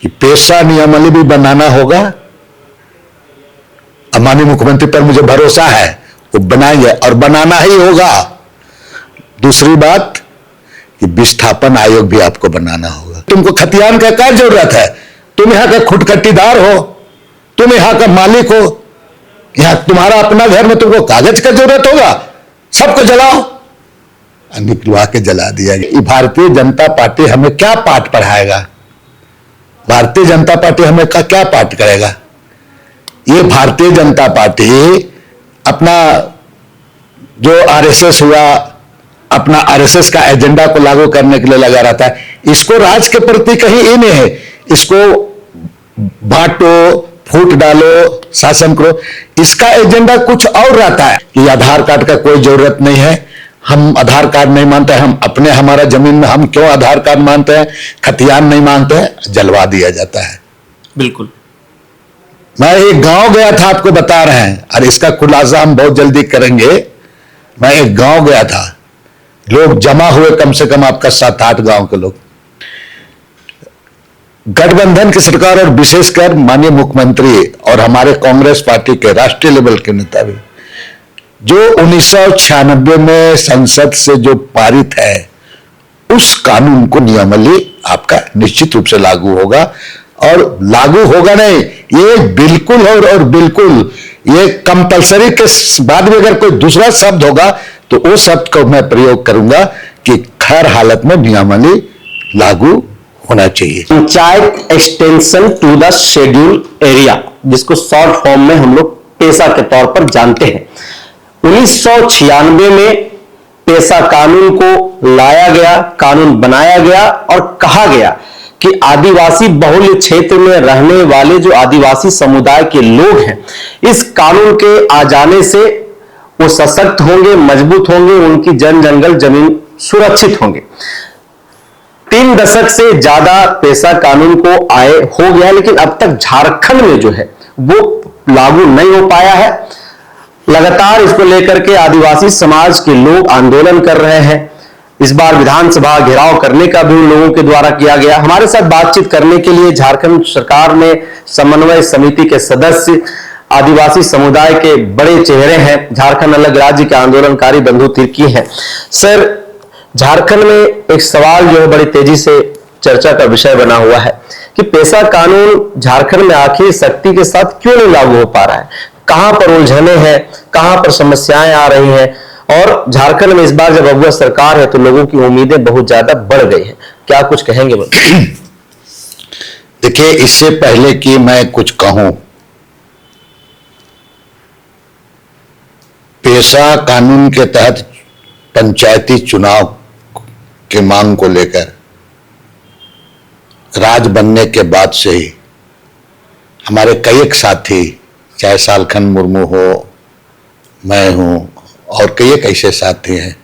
कि पेशा नियमावली भी बनाना होगा। अब माननीय मुख्यमंत्री पर मुझे भरोसा है, वो बनाएंगे और बनाना ही होगा। दूसरी बात कि विस्थापन आयोग भी आपको बनाना होगा। तुमको खतियान का क्या जरूरत है? तुम यहां का खुदकट्टीदार हो, तुम यहां का मालिक हो, यहां तुम्हारा अपना घर में तुमको कागज का जरूरत होगा? सबको जलाओ, निकलवा के जला दिया गया। भारतीय जनता पार्टी हमें क्या पाठ पढ़ाएगा? भारतीय जनता पार्टी हमें क्या पाठ करेगा? ये भारतीय जनता पार्टी अपना जो आरएसएस हुआ, अपना आरएसएस का एजेंडा को लागू करने के लिए लगा रहता है। इसको राज के प्रति कहीं ये नहीं है, इसको बांटो, फूट डालो, शासन करो। इसका एजेंडा कुछ और रहता है कि आधार कार्ड का कोई जरूरत नहीं है, हम आधार कार्ड नहीं मानते, हम अपने हमारा जमीन में हम क्यों आधार कार्ड मानते हैं, खतियान नहीं मानते हैं, जलवा दिया जाता है। बिल्कुल। मैं एक गांव गया था, आपको बता रहे हैं, और इसका खुलासा हम बहुत जल्दी करेंगे। मैं एक गांव गया था, लोग जमा हुए, कम से कम आपका 7-8 गांव के लोग। गठबंधन की सरकार और विशेषकर माननीय मुख्यमंत्री और हमारे कांग्रेस पार्टी के राष्ट्रीय लेवल के नेता भी, जो 1996 में संसद से जो पारित है, उस कानून को नियमावली आपका निश्चित रूप से लागू होगा। और लागू होगा नहीं, ये बिल्कुल और बिल्कुल, ये कंपलसरी के बाद में अगर कोई दूसरा शब्द होगा तो वो शब्द को मैं प्रयोग करूंगा कि हर हालत में नियमावली लागू होना चाहिए। Panchayat extension to the schedule area, जिसको शॉर्ट फॉर्म में हम लोग पेशा के तौर पर जानते हैं, 1996 में पेशा कानून को लाया गया, कानून बनाया गया और कहा गया कि आदिवासी बहुल क्षेत्र में रहने वाले जो आदिवासी समुदाय के लोग हैं, इस कानून के आ जाने से वो सशक्त होंगे, मजबूत होंगे, उनकी जंगल जमीन सुरक्षित होंगे। 3 दशक से ज्यादा पेशा कानून को आए हो गया, लेकिन अब तक झारखंड में जो है वो लागू नहीं हो पाया है। लगातार इसको लेकर के आदिवासी समाज के लोग आंदोलन कर रहे हैं। इस बार विधानसभा घेराव करने का भी उन लोगों के द्वारा किया गया। हमारे साथ बातचीत करने के लिए झारखंड सरकार में समन्वय समिति के सदस्य, आदिवासी समुदाय के बड़े चेहरे हैं, झारखंड अलग राज्य के आंदोलनकारी बंधु तिर्की हैं। सर, झारखंड में एक सवाल जो है बड़ी तेजी से चर्चा का विषय बना हुआ है कि पेशा कानून झारखंड में आखिर सख्ती के साथ क्यों नहीं लागू हो पा रहा है? कहां पर उलझने हैं, कहां पर समस्याएं आ रही हैं? और झारखंड में इस बार जब अगुआ सरकार है तो लोगों की उम्मीदें बहुत ज्यादा बढ़ गई हैं, क्या कुछ कहेंगे? देखिए, इससे पहले कि मैं कुछ कहूं, पेशा कानून के तहत पंचायती चुनाव की मांग को लेकर राज बनने के बाद से ही हमारे कई एक साथी, चाहे सालखन मुर्मू हो, मैं हूं और कई एक ऐसे साथी हैं,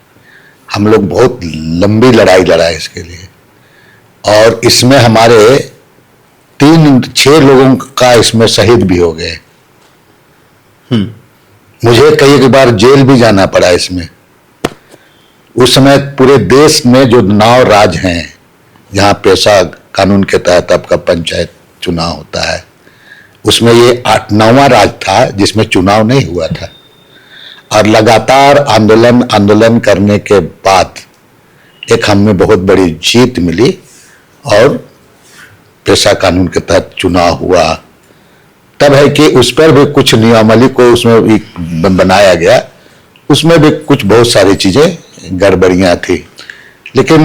हम लोग बहुत लंबी लड़ाई लड़ा इसके लिए। और इसमें हमारे 3-6 लोगों का इसमें शहीद भी हो गए। मुझे कई एक बार जेल भी जाना पड़ा इसमें। उस समय पूरे देश में जो नाव राज हैं, जहां पेशा कानून के तहत आपका पंचायत चुनाव होता है, उसमें ये 8-9वां राज था जिसमें चुनाव नहीं हुआ था। और लगातार आंदोलन करने के बाद एक हमें बहुत बड़ी जीत मिली और पेशा कानून के तहत चुनाव हुआ। तब है कि उस पर भी कुछ नियमावली को उसमें भी बनाया गया, उसमें भी कुछ बहुत सारी चीजें गड़बड़ियां थी, लेकिन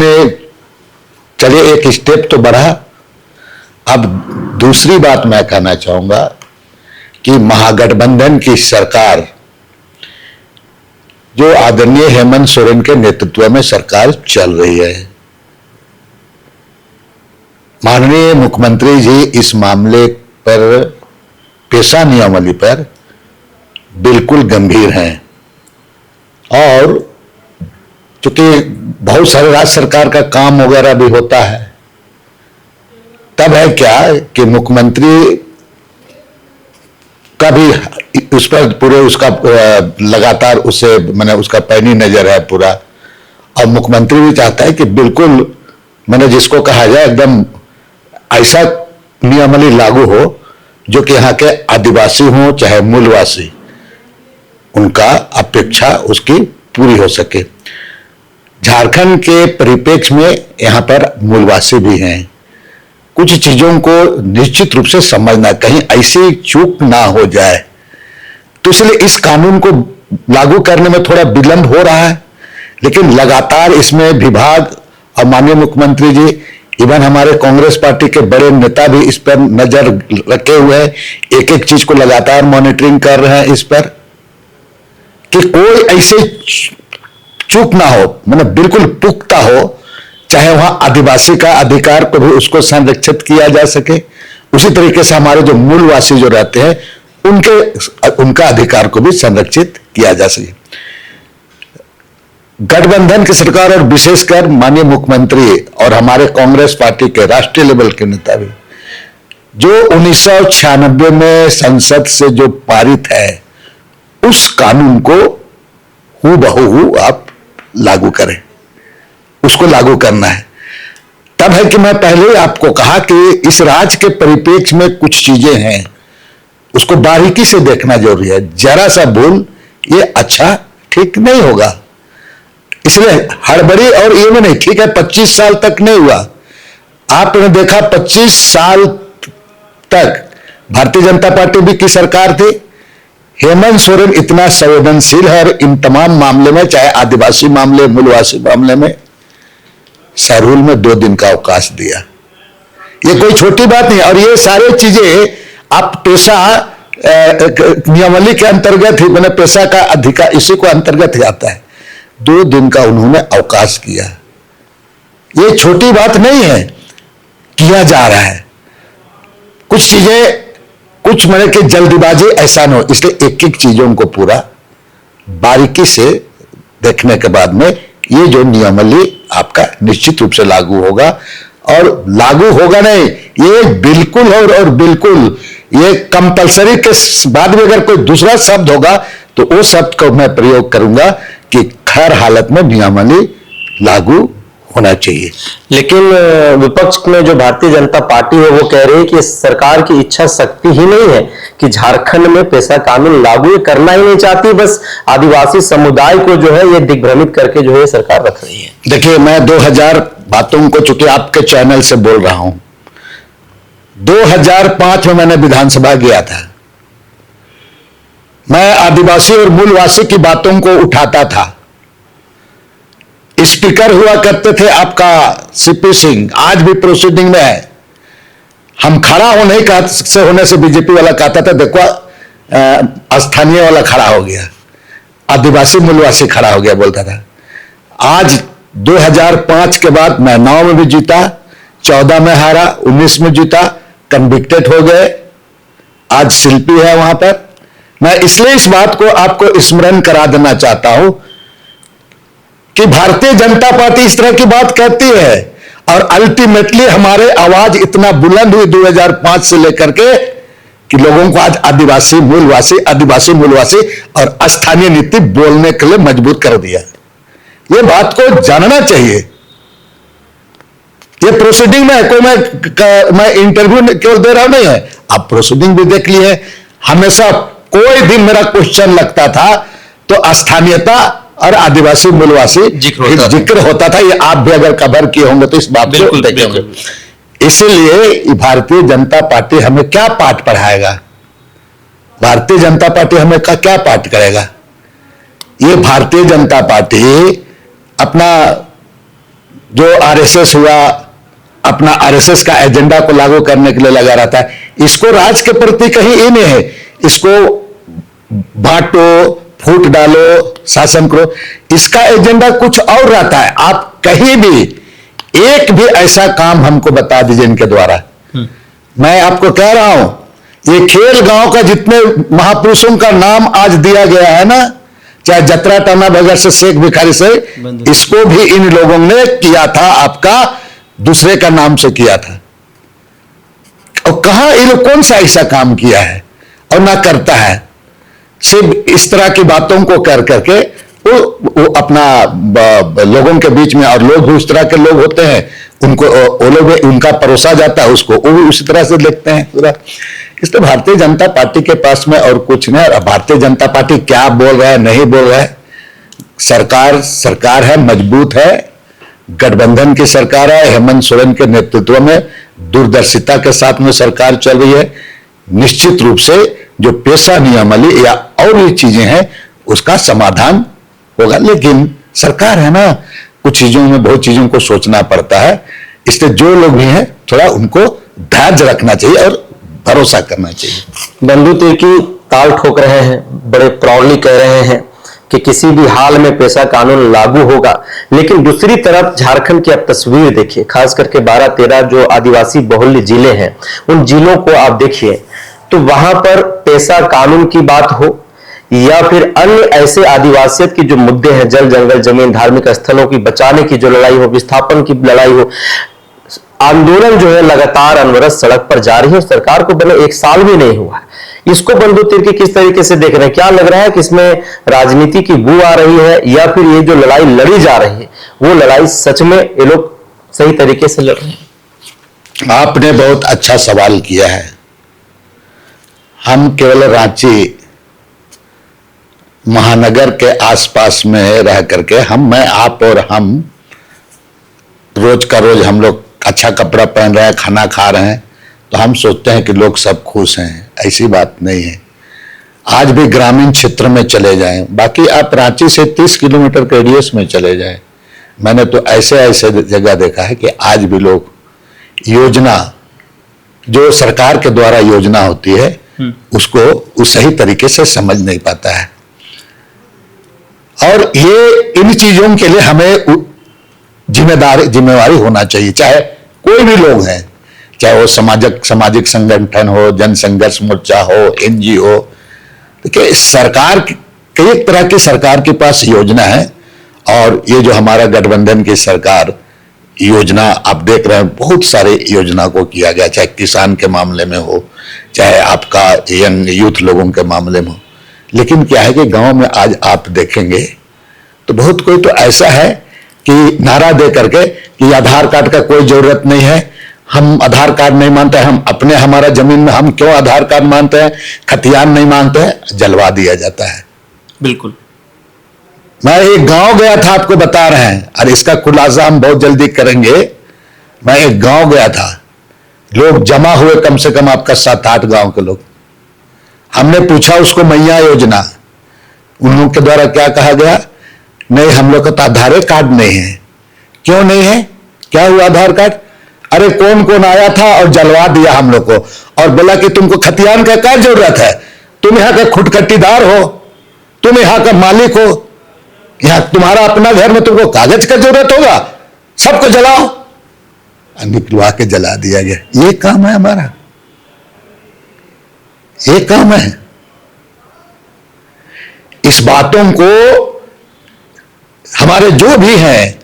चलिए एक स्टेप तो बढ़ा। अब दूसरी बात मैं कहना चाहूंगा कि महागठबंधन की सरकार, जो आदरणीय हेमंत सोरेन के नेतृत्व में सरकार चल रही है, माननीय मुख्यमंत्री जी इस मामले पर, पेशा नियमावली पर बिल्कुल गंभीर हैं। और चूंकि बहुत सारे राज्य सरकार का काम वगैरह भी होता है, तब है क्या कि मुख्यमंत्री का भी उस पर पूरे उसका लगातार उसे मैंने उसका पैनी नजर है पूरा। और मुख्यमंत्री भी चाहता है कि बिल्कुल मैंने जिसको कहा जाए एकदम ऐसा नियमावली लागू हो जो कि यहाँ के आदिवासी हों चाहे मूलवासी, उनका अपेक्षा उसकी पूरी हो सके। झारखंड के परिप्रेक्ष्य में यहाँ पर मूलवासी भी हैं, कुछ चीजों को निश्चित रूप से समझना, कहीं ऐसी चूक ना हो जाए, तो इसलिए इस कानून को लागू करने में थोड़ा विलंब हो रहा है। लेकिन लगातार इसमें विभाग और माननीय मुख्यमंत्री जी, इवन हमारे कांग्रेस पार्टी के बड़े नेता भी इस पर नजर रखे हुए हैं, एक एक चीज को लगातार मॉनिटरिंग कर रहे हैं इस पर कि कोई ऐसे चूक ना हो, मतलब बिल्कुल पुख्ता हो, चाहे वहां आदिवासी का अधिकार को भी उसको संरक्षित किया जा सके, उसी तरीके से हमारे जो मूलवासी जो रहते हैं उनका अधिकार को भी संरक्षित किया जा सके। गठबंधन की सरकार और विशेषकर माननीय मुख्यमंत्री और हमारे कांग्रेस पार्टी के राष्ट्रीय लेवल के नेता भी, जो 1996 में संसद से जो पारित है उस कानून को हूबहू आप लागू करें, उसको लागू करना है। तब है कि मैं पहले ही आपको कहा कि इस राज्य के परिप्रेक्ष्य में कुछ चीजें हैं, उसको बारीकी से देखना जरूरी है। जरा सा भूल ये अच्छा ठीक नहीं होगा, इसलिए हड़बड़ी और ये में नहीं। ठीक है, 25 साल तक नहीं हुआ, आपने देखा 25 साल तक भारतीय जनता पार्टी भी की सरकार थी, हेमंत सोरेन इतना संवेदनशील है और इन तमाम मामले में, चाहे आदिवासी मामले मूलवासी मामले में, सहरूल में 2 दिन का अवकाश दिया। ये कोई छोटी बात नहीं। और ये सारे चीजें आप पेशा नियमावली के अंतर्गत ही, मैंने पेशा का अधिकार इसी को अंतर्गत ही आता है। 2 दिन का उन्होंने अवकाश किया, ये छोटी बात नहीं है, किया जा रहा है। कुछ चीजें कुछ मैंने कि जल्दीबाजी ऐसा न हो, इसलिए एक एक चीजों को पूरा बारीकी से देखने के बाद में ये जो नियमावली आपका निश्चित रूप से लागू होगा। और लागू होगा नहीं, ये बिल्कुल और बिल्कुल ये कंपलसरी के बाद में अगर कोई दूसरा शब्द होगा तो वो शब्द को मैं प्रयोग करूंगा कि हर हालत में नियमावली लागू होना चाहिए। लेकिन विपक्ष में जो भारतीय जनता पार्टी है वो कह रही है कि सरकार की इच्छा शक्ति ही नहीं है कि झारखंड में पेशा कानून लागू करना ही नहीं चाहती, बस आदिवासी समुदाय को जो है ये दिग्भ्रमित करके जो है सरकार रख रही है। देखिए, मैं 2000 बातों को चूंकि आपके चैनल से बोल रहा हूं, 2005 में मैंने विधानसभा गया था, मैं आदिवासी और मूलवासी की बातों को उठाता था। स्पीकर हुआ करते थे आपका सीपी सिंह, आज भी प्रोसीडिंग में है। हम खड़ा होने से बीजेपी वाला कहता था देखो स्थानीय वाला खड़ा हो गया, आदिवासी मूलवासी खड़ा हो गया बोलता था। आज 2005 के बाद मैं 9 में भी जीता, 14 में हारा, 19 में जीता, कन्विक्टेड हो गए, आज शिल्पी है वहां पर। मैं इसलिए इस बात को आपको स्मरण करा देना चाहता हूं कि भारतीय जनता पार्टी इस तरह की बात कहती है और अल्टीमेटली हमारे आवाज इतना बुलंद हुई 2005 से लेकर के कि लोगों को आज आदिवासी मूलवासी और स्थानीय नीति बोलने के लिए मजबूर कर दिया। ये बात को जानना चाहिए। ये प्रोसीडिंग में है, कोई मैं इंटरव्यू केवल दे रहा नहीं है, आप प्रोसीडिंग भी देख लिए। हमेशा कोई दिन मेरा क्वेश्चन लगता था तो स्थानीयता और आदिवासी मूलवासी जिक्र होता था। ये आप भी अगर कवर किए होंगे तो इस बात को देखेंगे। इसलिए भारतीय जनता पार्टी हमें क्या पाठ पढ़ाएगा, भारतीय जनता पार्टी हमें क्या पाठ करेगा? ये भारतीय जनता पार्टी अपना जो आरएसएस हुआ, अपना आरएसएस का एजेंडा को लागू करने के लिए लगा रहता है। इसको राज्य के प्रति कहीं ये नहीं है, इसको बांटो, फूट डालो, शासन करो, इसका एजेंडा कुछ और रहता है। आप कहीं भी एक भी ऐसा काम हमको बता दीजिए इनके द्वारा। मैं आपको कह रहा हूं, ये खेल गांव का जितने महापुरुषों का नाम आज दिया गया है ना, चाहे जतरा टाना बगैर से शेख भिखारी से, इसको भी इन लोगों ने किया था, आपका दूसरे का नाम से किया था। और कहां इन कौन सा ऐसा काम किया है और ना करता है? सिर्फ इस तरह की बातों को कर करके वो अपना लोगों के बीच में, और लोग भी उस तरह के लोग होते हैं, उनको वो लोग उनका परोसा जाता है, उसको वो भी उसी तरह से देखते हैं पूरा। इसलिए भारतीय जनता पार्टी के पास में और कुछ नहीं। और भारतीय जनता पार्टी क्या बोल रहा है नहीं बोल रहा है, सरकार है, मजबूत है, गठबंधन की सरकार है, हेमंत सोरेन के नेतृत्व में दूरदर्शिता के साथ में सरकार चल रही है। निश्चित रूप से जो पेशा नियमावली या और ये चीजें हैं उसका समाधान होगा, लेकिन सरकार है ना, कुछ चीजों में बहुत चीजों को सोचना पड़ता है। इसलिए जो लोग भी हैं थोड़ा उनको धैर्य रखना चाहिए और भरोसा करना चाहिए। बंधु तिर्की ताल ठोक रहे हैं, बड़े प्राउडली कह रहे हैं कि किसी भी हाल में पेशा कानून लागू होगा, लेकिन दूसरी तरफ झारखंड की आप तस्वीर देखिए, खास करके 12-13 जो आदिवासी बहुल्य जिले हैं उन जिलों को आप देखिए, तो वहां पर पेशा कानून की बात हो या फिर अन्य ऐसे आदिवासियत के जो मुद्दे हैं, जल जंगल जमीन धार्मिक स्थलों की बचाने की जो लड़ाई हो, विस्थापन की लड़ाई हो, आंदोलन जो है लगातार अनवरत सड़क पर जारी है। सरकार को बने 1 साल भी नहीं हुआ है। इसको बंधु तिर्की किस तरीके से देख रहे हैं? क्या लग रहा है कि इसमें राजनीति की बू आ रही है या फिर ये जो लड़ाई लड़ी जा रही है वो लड़ाई सच में ये लोग सही तरीके से लड़ रहे हैं? आपने बहुत अच्छा सवाल किया है। हम केवल रांची महानगर के आसपास में रह करके मैं आप और हम रोज का रोज हम लोग अच्छा कपड़ा पहन रहे हैं, खाना खा रहे हैं, तो हम सोचते हैं कि लोग सब खुश हैं। ऐसी बात नहीं है। आज भी ग्रामीण क्षेत्र में चले जाएं, बाकी आप रांची से 30 किलोमीटर के रेडियस में चले जाएं, मैंने तो ऐसे ऐसे जगह देखा है कि आज भी लोग योजना जो सरकार के द्वारा योजना होती है उसको उस सही तरीके से समझ नहीं पाता है। और ये इन चीजों के लिए हमें जिम्मेवारी होना चाहिए, चाहे कोई भी लोग हैं, चाहे वो सामाजिक संगठन हो, जन संघर्ष मोर्चा हो, एनजीओ। देखिए सरकार कई तरह की सरकार के पास योजना है, और ये जो हमारा गठबंधन की सरकार योजना आप देख रहे हैं, बहुत सारे योजना को किया गया, चाहे किसान के मामले में हो, चाहे आपका यंग यूथ लोगों के मामले में हो। लेकिन क्या है कि गांव में आज आप देखेंगे तो बहुत कोई तो ऐसा है कि नारा दे करके कि आधार कार्ड का कोई जरूरत नहीं है, हम आधार कार्ड नहीं मानते, हम अपने हमारा जमीन में हम क्यों आधार कार्ड मानते हैं, खतियान नहीं मानते हैं, जलवा दिया जाता है। बिल्कुल। मैं एक गांव गया था, आपको बता रहे हैं, और इसका खुलासा हम बहुत जल्दी करेंगे। मैं एक गांव गया था, लोग जमा हुए कम से कम आपका 7-8 गांव के लोग। हमने पूछा उसको मैया योजना, उन लोगों के द्वारा क्या कहा गया, नहीं हम लोग का तो आधार कार्ड नहीं है। क्यों नहीं है, क्या हुआ आधार कार्ड? अरे कौन कौन आया था और जलवा दिया हम लोग को, और बोला कि तुमको खतियान का क्या जरूरत है, तुम यहाँ का खुदकट्टीदार हो, तुम यहाँ का मालिक हो, यहाँ तुम्हारा अपना घर में तुमको कागज का जरूरत होगा, सबको जलाओ। निकलवा के जला दिया गया। ये काम है हमारा, ये काम है। इस बातों को हमारे जो भी हैं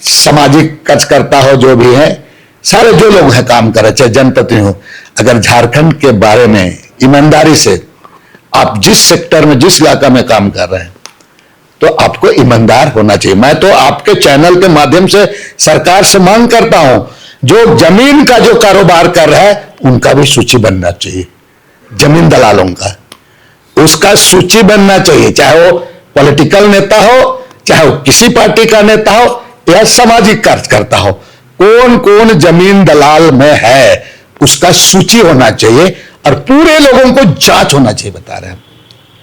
सामाजिक कार्यकर्ता हो, जो भी हैं, सारे जो लोग हैं काम कर रहे, चाहे जनप्रतिनिधि हो, अगर झारखंड के बारे में ईमानदारी से आप जिस सेक्टर में जिस इलाका में काम कर रहे हैं तो आपको ईमानदार होना चाहिए। मैं तो आपके चैनल के माध्यम से सरकार से मांग करता हूं, जो जमीन का जो कारोबार कर रहा है उनका भी सूची बनना चाहिए, जमीन दलालों का उसका सूची बनना चाहिए, चाहे वो पॉलिटिकल नेता हो, चाहे वो किसी पार्टी का नेता हो या सामाजिक कार्यकर्ता हो, कौन कौन जमीन दलाल में है उसका सूची होना चाहिए, और पूरे लोगों को जांच होना चाहिए। बता रहे हैं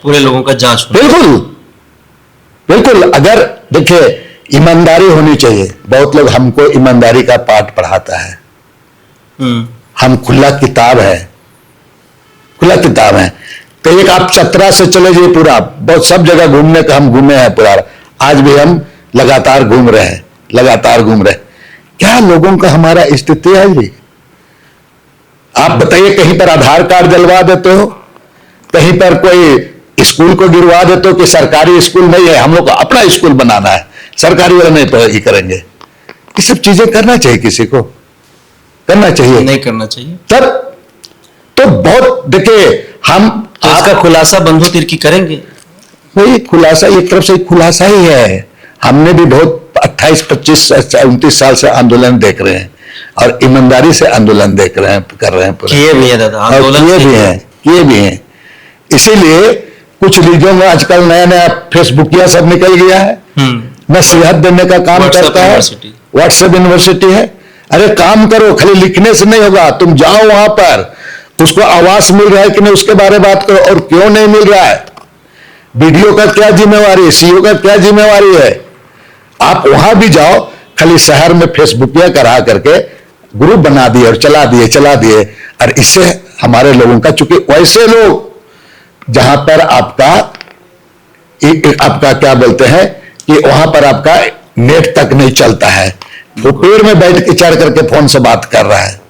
पूरे लोगों का जांच। बिल्कुल बिल्कुल। अगर देखिए ईमानदारी होनी चाहिए। बहुत लोग हमको ईमानदारी का पाठ पढ़ाता है, हम खुला किताब है, खुला किताब है। तो एक आप चतरा से चले जाइए, पूरा बहुत सब जगह घूमने का हम घूमे हैं पूरा, आज भी हम लगातार घूम रहे हैं, लगातार घूम रहे। क्या लोगों का हमारा स्थिति है जी? आप बताइए, कहीं पर आधार कार्ड जलवा देते हो, कहीं पर कोई स्कूल को गिरवा देते हो कि सरकारी स्कूल नहीं है, हम लोग को अपना स्कूल बनाना है, सरकारी वाला नहीं तो ही करेंगे। ये सब चीजें करना चाहिए, किसी को करना चाहिए, नहीं करना चाहिए। तब तो बहुत देखिए हम तो इसका खुलासा बंधु तिर्की करेंगे। वही खुलासा एक तरफ से खुलासा ही है। हमने भी बहुत 28, 25, 29 साल से आंदोलन देख रहे हैं और ईमानदारी से आंदोलन देख रहे हैं, कर रहे हैं पूरे। किए भी है दादा, और आंदोलन किए भी हैं। इसीलिए कुछ लीगों में आजकल नया नया फेसबुकिया सब निकल गया है, नसीहत देने का काम WhatsApp करता है। यूनिवर्सिटी। व्हाट्सएप यूनिवर्सिटी है। अरे काम करो, खाली लिखने से नहीं होगा, तुम जाओ वहां पर, उसको आवास मिल रहा है कि नहीं उसके बारे में बात करो, और क्यों नहीं मिल रहा है, वीडियो का क्या जिम्मेवारी है, सीईओ का क्या जिम्मेवारी है। आप वहां भी जाओ, खाली शहर में फेसबुकिया करा करके ग्रुप बना दिए और चला दिए। और इससे हमारे लोगों का, चूंकि वैसे लोग जहां पर आपका क्या बोलते हैं कि वहां पर आपका नेट तक नहीं चलता है, वो पेड़ में बैठ के चढ़ करके फोन से बात कर रहा है।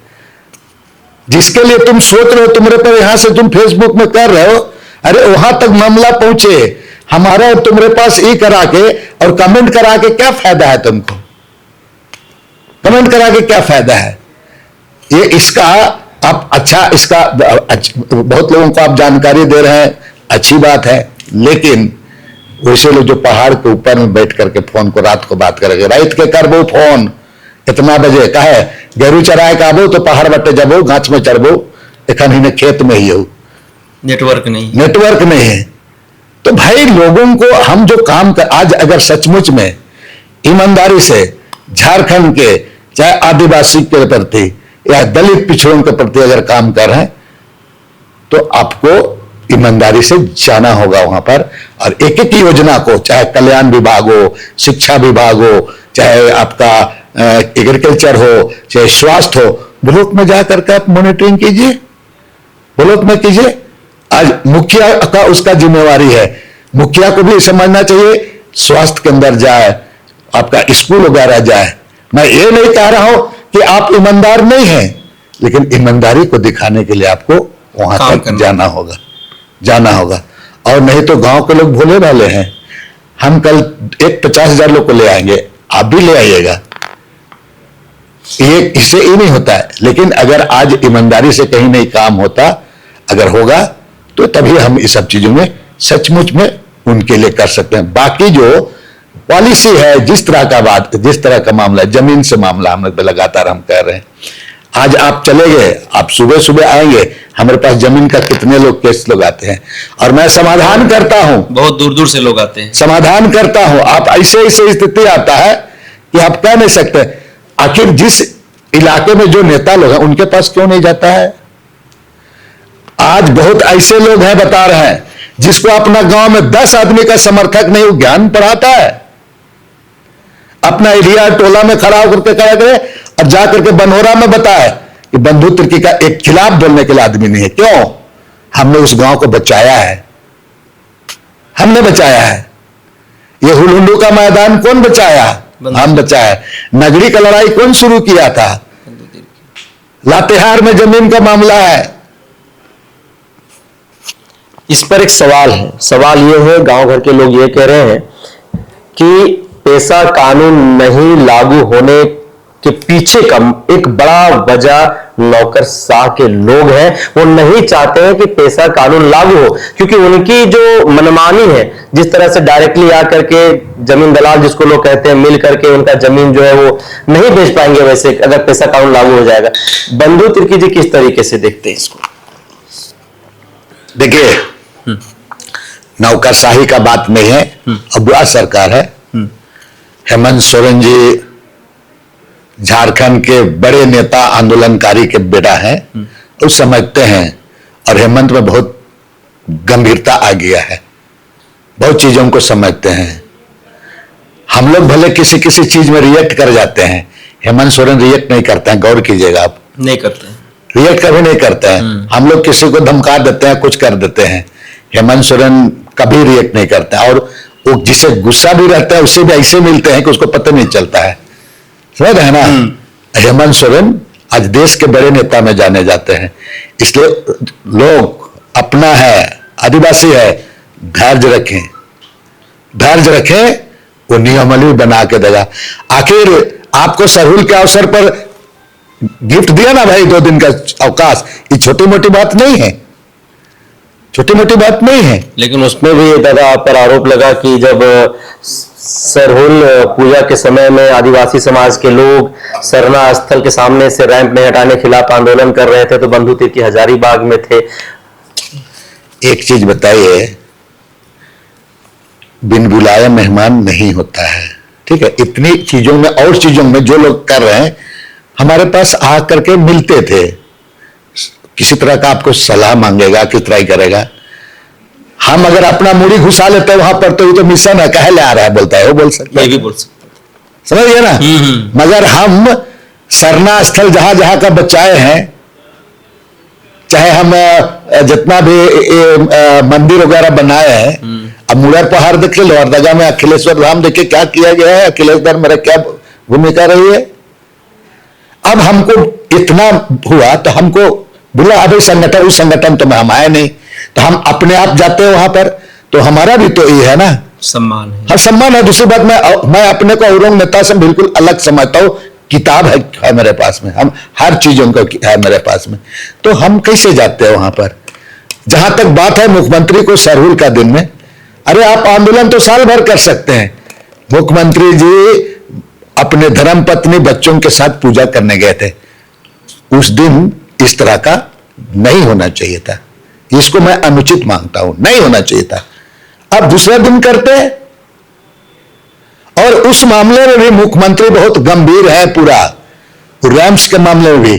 जिसके लिए तुम सोच रहे हो, तुम्हारे पर यहां से तुम फेसबुक में कर रहे हो, अरे वहां तक मामला पहुंचे हमारा और तुम्हारे पास ई करा के और कमेंट करा के क्या फायदा है तुमको? कमेंट करा के क्या फायदा है? ये इसका आप इसका बहुत लोगों को आप जानकारी दे रहे हैं, अच्छी बात है, लेकिन वैसे लोग जो पहाड़ के ऊपर में बैठ करके फोन को रात को बात करेंगे, रात के करबो फोन इतना बजे कहे गेरू चराए का आबो तो पहाड़ बटे जबो गाछ में चढ़बो, एखन ही खेत में ही हो, नेटवर्क नहीं है। तो भाई लोगों को हम जो काम कर, आज अगर सचमुच में ईमानदारी से झारखंड के चाहे आदिवासी के प्रति या दलित पिछड़ों के प्रति अगर काम कर रहे हैं, तो आपको ईमानदारी से जाना होगा वहां पर, और एक एक योजना को, चाहे कल्याण विभाग हो, शिक्षा विभाग हो, चाहे आपका एग्रीकल्चर हो, चाहे स्वास्थ्य हो, ब्लॉक में जाकर के आप मॉनिटरिंग कीजिए, ब्लॉक में कीजिए। आज मुखिया का उसका जिम्मेवारी है, मुखिया को भी समझना चाहिए, स्वास्थ्य के अंदर जाए, आपका स्कूल वगैरह जाए। मैं ये नहीं कह रहा हूं कि आप ईमानदार नहीं हैं, लेकिन ईमानदारी को दिखाने के लिए आपको वहां तक जाना होगा। और नहीं तो गांव के लोग भोले भाले हैं, हम कल 50,000 लोग को ले आएंगे, आप भी ले आइएगा, ये इससे ही नहीं होता है। लेकिन अगर आज ईमानदारी से कहीं नहीं काम होता, अगर होगा तो तभी हम इस सब चीजों में सचमुच में उनके लिए कर सकते हैं। बाकी जो पॉलिसी है, जिस तरह का मामला है, जमीन से मामला हम लगातार हम कह रहे हैं। आज आप चले गए, आप सुबह सुबह आएंगे, हमारे पास जमीन का कितने लोग केस लोग आते हैं, और मैं समाधान करता हूं, बहुत दूर दूर से लोग आते हैं, समाधान करता हूं। आप ऐसे स्थिति आता है कि आप कह नहीं सकते, आखिर जिस इलाके में जो नेता लोग हैं उनके पास क्यों नहीं जाता है? आज बहुत ऐसे लोग हैं, बता रहे हैं, जिसको अपना गांव में 10 आदमी का समर्थक नहीं, वो ज्ञान पढ़ाता है, अपना एरिया टोला में खड़ा होकर के कहा करे और जाकर के बनोरा में बताए कि बंधु तिर्की का एक खिलाफ बोलने के लिए आदमी नहीं है। क्यों? हमने उस गांव को बचाया है, हमने बचाया है। ये हुलुंडू का मैदान कौन बचाया? हम बचाया। नगरी का लड़ाई कौन शुरू किया था? लातेहार में जमीन का मामला है। इस पर एक सवाल है, सवाल ये है, गांव घर के लोग ये कह रहे हैं कि पेशा कानून नहीं लागू होने के पीछे का एक बड़ा वजह नौकरशाह के लोग हैं। वो नहीं चाहते हैं कि पेशा कानून लागू हो, क्योंकि उनकी जो मनमानी है, जिस तरह से डायरेक्टली आकर के जमीन दलाल जिसको लोग कहते हैं, मिल करके उनका जमीन जो है वो नहीं बेच पाएंगे वैसे अगर पेशा कानून लागू हो जाएगा। बंधु तिर्की जी किस तरीके से देखते हैं इसको? देखिए, नौकरशाही का बात नहीं है, अब बुरा सरकार है। हेमंत सोरेन जी झारखंड के बड़े नेता, आंदोलनकारी के बेटा हैं, वो समझते हैं, और हेमंत में बहुत गंभीरता आ गया है, बहुत चीजों को समझते हैं। हम लोग भले किसी किसी चीज में रिएक्ट कर जाते हैं, हेमंत सोरेन रिएक्ट नहीं करते हैं, गौर कीजिएगा आप, नहीं करते हैं, रिएक्ट कभी नहीं करते हैं। हम लोग किसी को धमका देते हैं, कुछ कर देते हैं, हेमंत सोरेन कभी रिएक्ट नहीं करते हैं। और वो जिसे गुस्सा भी रहता है उससे भी ऐसे मिलते हैं कि उसको पता नहीं चलता है, समझ रहे हैं ना? हेमंत सोरेन आज देश के बड़े नेता में जाने जाते हैं, इसलिए लोग अपना है, आदिवासी है, धैर्य रखें, धैर्य रखें, वो नियमावली बना के देगा। आखिर आपको सरहुल के अवसर पर गिफ्ट दिया ना भाई, 2 दिन का अवकाश, ये छोटी मोटी बात नहीं है, छोटी मोटी बात नहीं है। लेकिन उसमें भी दादा आप पर आरोप लगा कि जब सरहुल पूजा के समय में आदिवासी समाज के लोग सरना स्थल के सामने से रैंप नहीं हटाने के खिलाफ आंदोलन कर रहे थे, तो बंधु तिर्की हजारीबाग में थे। एक चीज बताइए, बिन बुलाए मेहमान नहीं होता है, ठीक है। इतनी चीजों में और चीजों में जो लोग कर रहे हैं, हमारे पास आ करके मिलते थे, किसी तरह का आपको सलाह मांगेगा, किस तरह करेगा। हम अगर अपना मूड़ी घुसा लेते हैं वहां पर, तो ये तो मिशन है, कहे ले आ रहा है बोलता है, वो बोल सकता है, समझ गए ना। मगर हम सरना स्थल जहां जहां का बचाए हैं, चाहे हम जितना भी मंदिर वगैरह बनाए हैं, अब मुड़र पहाड़ देखिए, लोहरदगा में अखिलेश्वर धाम देखिए क्या किया गया है, अखिलेश्वर मेरा क्या भूमिका रही है। अब हमको इतना हुआ तो हमको बोला अभी संगठन, उस संगठन तो में हम आए नहीं, तो हम अपने आप जाते हैं वहां पर, तो हमारा भी तो ये है ना, सम्मान है। हाँ सम्मान है। दूसरी बात, मैं अपने को औरों नेता से बिल्कुल अलग समझता हूं। किताब है मेरे पास में, हम हर चीजों का है मेरे पास में, तो हम कैसे जाते हैं वहां पर। जहां तक बात है मुख्यमंत्री को सरहुल का दिन में, अरे आप आंदोलन तो साल भर कर सकते हैं। मुख्यमंत्री जी अपने धर्म पत्नी बच्चों के साथ पूजा करने गए थे, उस दिन इस तरह का नहीं होना चाहिए था, इसको मैं अनुचित मानता हूं, नहीं होना चाहिए था। अब दूसरा दिन करते हैं, और उस मामले में भी मुख्यमंत्री बहुत गंभीर है, पूरा रैम्स के मामले में भी।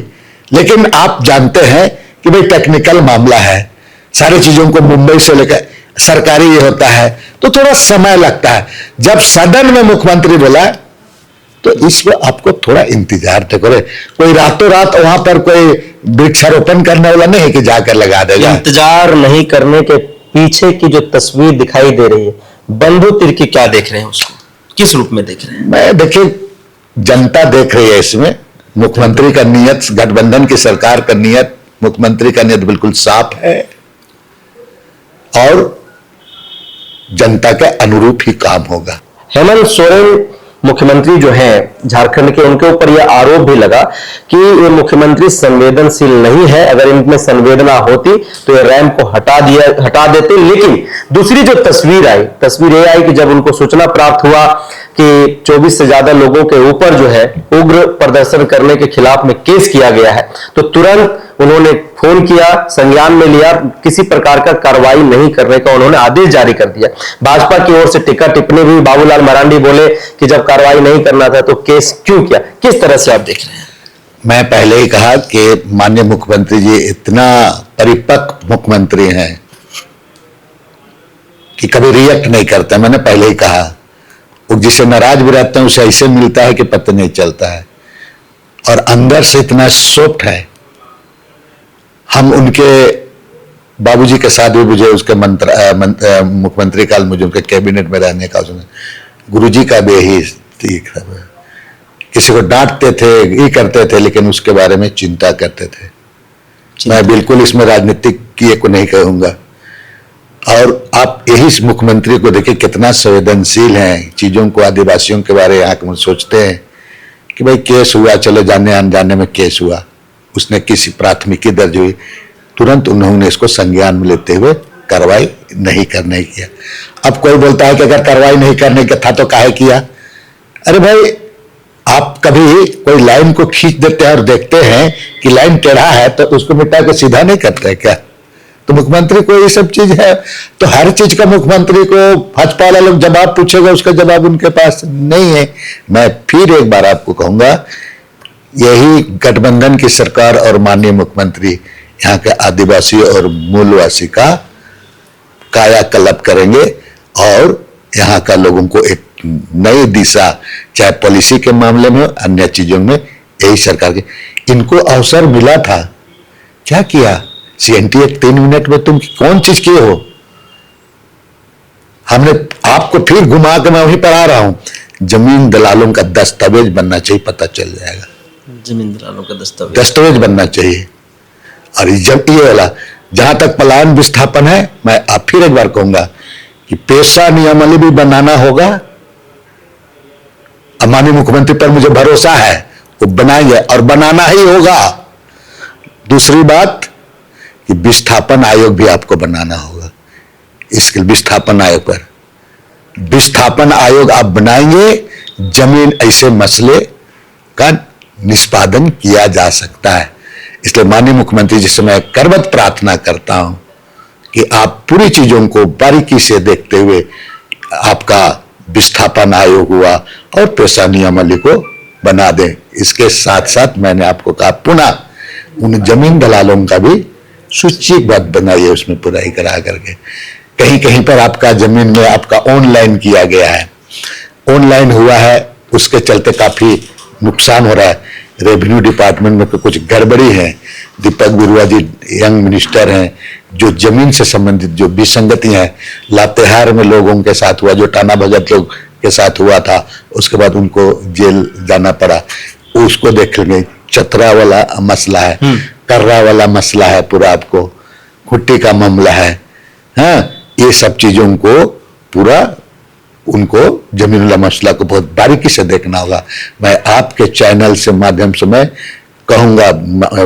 लेकिन आप जानते हैं कि भाई टेक्निकल मामला है, सारी चीजों को मुंबई से लेकर सरकारी ये होता है, तो थोड़ा समय लगता है। जब सदन में मुख्यमंत्री बोला, तो इसमें आपको थोड़ा इंतजार तो करे। कोई रातों रात वहां पर कोई वृक्षारोपण करने वाला नहीं है कि जाकर लगा देगा। इंतजार नहीं करने के पीछे की जो तस्वीर दिखाई दे रही है, बंधु तिर्की क्या देख रहे हैं, उसको किस रूप में देख रहे हैं? मैं देखिए, जनता देख रही है इसमें, मुख्यमंत्री का नियत, गठबंधन की सरकार का नियत, मुख्यमंत्री का नियत बिल्कुल साफ है, और जनता के अनुरूप ही काम होगा। हेमंत सोरेन मुख्यमंत्री जो हैं झारखंड के, उनके ऊपर यह आरोप भी लगा कि ये मुख्यमंत्री संवेदनशील नहीं है, अगर इनमें संवेदना होती तो ये रैंप को हटा देते। लेकिन दूसरी जो तस्वीर ये आई कि जब उनको सूचना प्राप्त हुआ कि 24 से ज्यादा लोगों के ऊपर जो है उग्र प्रदर्शन करने के खिलाफ में केस किया गया है, तो तुरंत उन्होंने फोन किया, संज्ञान में लिया, किसी प्रकार का कार्रवाई नहीं करने का उन्होंने आदेश जारी कर दिया। भाजपा की ओर से टिकट टिप्पणी भी बाबूलाल मरांडी बोले कि जब कार्रवाई नहीं करना था तो केस क्यों किया। किस तरह से आप देख रहे हैं? मैं पहले ही कहा कि माननीय मुख्यमंत्री जी इतना परिपक्व मुख्यमंत्री हैं कि कभी रिएक्ट नहीं करते। मैंने पहले ही कहा, वो जिसे नाराज भी रहते हैं उसे ऐसे मिलता है कि पता नहीं चलता है, और अंदर से इतना सॉफ्ट है। हम उनके बाबूजी के साथ भी, मुझे उसके मुख्यमंत्री काल मुझे उनके कैबिनेट में रहने का, उसने गुरुजी का भी यही ठीक है, किसी को डांटते थे, ये करते थे, लेकिन उसके बारे में चिंता करते थे। मैं बिल्कुल इसमें राजनीतिक किए को नहीं कहूंगा। और आप यही मुख्यमंत्री को देखिए कितना संवेदनशील हैं चीजों को, आदिवासियों के बारे में सोचते हैं कि भाई केस हुआ, चलो जाने अनजाने में केस हुआ, उसने किसी प्राथमिकी दर्ज हुई, तुरंत उन्होंने इसको संज्ञान में लेते हुए कार्रवाई नहीं करने किया। अब कोई बोलता है कि अगर कार्रवाई नहीं करने का था तो काहे किया। अरे भाई, आप कभी कोई लाइन को खींच देते हैं और देखते हैं कि लाइन टेढ़ा है तो उसको मिटा के सीधा नहीं करते क्या? तो मुख्यमंत्री को ये सब चीज है, तो हर चीज का मुख्यमंत्री को भाजपा वाला लोग जवाब पूछेगा, उसका जवाब उनके पास नहीं है। मैं फिर एक बार आपको कहूंगा, यही गठबंधन की सरकार और माननीय मुख्यमंत्री यहाँ के आदिवासी और मूलवासी का कायाकल्प करेंगे, और यहाँ का लोगों को एक नई दिशा, चाहे पॉलिसी के मामले में, अन्य चीजों में, यही सरकार की। इनको अवसर मिला था, क्या किया? CNT 3 मिनट में तुम कौन चीज किए हो? हमने आपको फिर घुमा के मैं वहीं पर आ रहा हूं, जमीन दलालों का दस्तावेज बनना चाहिए, पता चल जाएगा। जमीन दलालों का दस्तावेज बनना चाहिए। और जब ये वाला जहां तक पलायन विस्थापन है, मैं आप फिर एक बार कहूंगा कि पेशा नियमावली भी बनाना होगा। अब माननीय मुख्यमंत्री पर मुझे भरोसा है, वो बनाएंगे और बनाना ही होगा। दूसरी बात कि विस्थापन आयोग भी आपको बनाना होगा। इसके विस्थापन आयोग पर विस्थापन आयोग आप बनाएंगे, जमीन ऐसे मसले का निष्पादन किया जा सकता है। इसलिए माननीय मुख्यमंत्री जी से मैं करबद्ध प्रार्थना करता हूं कि आप पूरी चीजों को बारीकी से देखते हुए आपका विस्थापन आयोग हुआ और पेशा नियमावली को बना दें। इसके साथ साथ मैंने आपको कहा पुनः उन जमीन दलालों का भी सूचीबद्ध बनाइए, उसमें पुराई करा करके। कहीं कहीं पर आपका जमीन में आपका ऑनलाइन किया गया है, ऑनलाइन हुआ है, उसके चलते काफी नुकसान हो रहा है। रेवेन्यू डिपार्टमेंट में तो कुछ गड़बड़ी है। दीपक बिरुआ जी यंग मिनिस्टर हैं, जो जमीन से संबंधित जो विसंगति है, लातेहार में लोगों के साथ हुआ, जो टाना भगत लोग के साथ हुआ था, उसके बाद उनको जेल जाना पड़ा, उसको देख लेंगे। चतरा वाला मसला है, कर्रा वाला मसला है, पूरा आपको खुट्टी का मामला है। हाँ, ये सब चीजों को पूरा उनको जमीन वाला मसला को बहुत बारीकी से देखना होगा। मैं आपके चैनल से माध्यम से मैं कहूंगा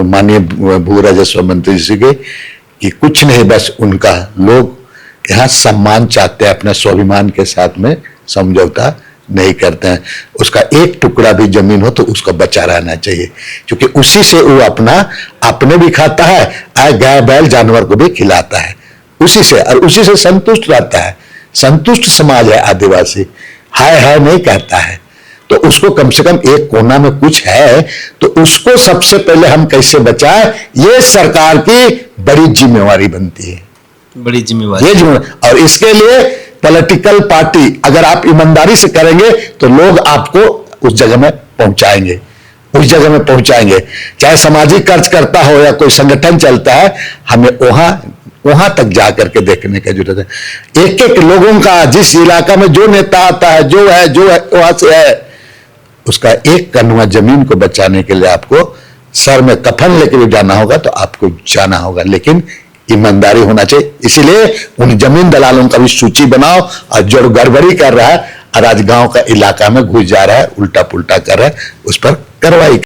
माननीय भू राजस्व मंत्री जी के कि कुछ नहीं, बस उनका लोग यहाँ सम्मान चाहते हैं, अपने स्वाभिमान के साथ में समझौता नहीं करते हैं। उसका एक टुकड़ा भी जमीन हो तो उसको बचा रहना चाहिए, क्योंकि उसी से वो अपने भी खाता है, गाय बैल जानवर को भी खिलाता है उसी से, और उसी से संतुष्ट रहता है। संतुष्ट समाज है आदिवासी, है नहीं कहता है। तो उसको कम से कम एक कोना में कुछ है तो उसको सबसे पहले हम कैसे बचाएं, ये सरकार की बड़ी जिम्मेवारी बनती है, बड़ी जिम्मेवारी। ये जिम्मेवारी। और इसके लिए पॉलिटिकल पार्टी अगर आप ईमानदारी से करेंगे तो लोग आपको उस जगह में पहुंचाएंगे, उस जगह में पहुंचाएंगे। चाहे सामाजिक कार्य करता हो या कोई संगठन चलता है, हमें वहां तक जाकर के देखने की जरूरत है। एक एक लोगों का, जिस इलाका में जो नेता आता है, जो है वहां से है, उसका एक कनुआ जमीन को बचाने के लिए आपको सर में कफन लेके भी जाना होगा तो आपको जाना होगा, लेकिन ईमानदारी होना चाहिए। इसीलिए उन जमीन दलालों का भी सूची बनाओ, और जो गड़बड़ी कर रहा है और आज गांव का इलाका में घुस जा रहा है, उल्टा पुल्टा कर रहा है, उस पर कार्रवाई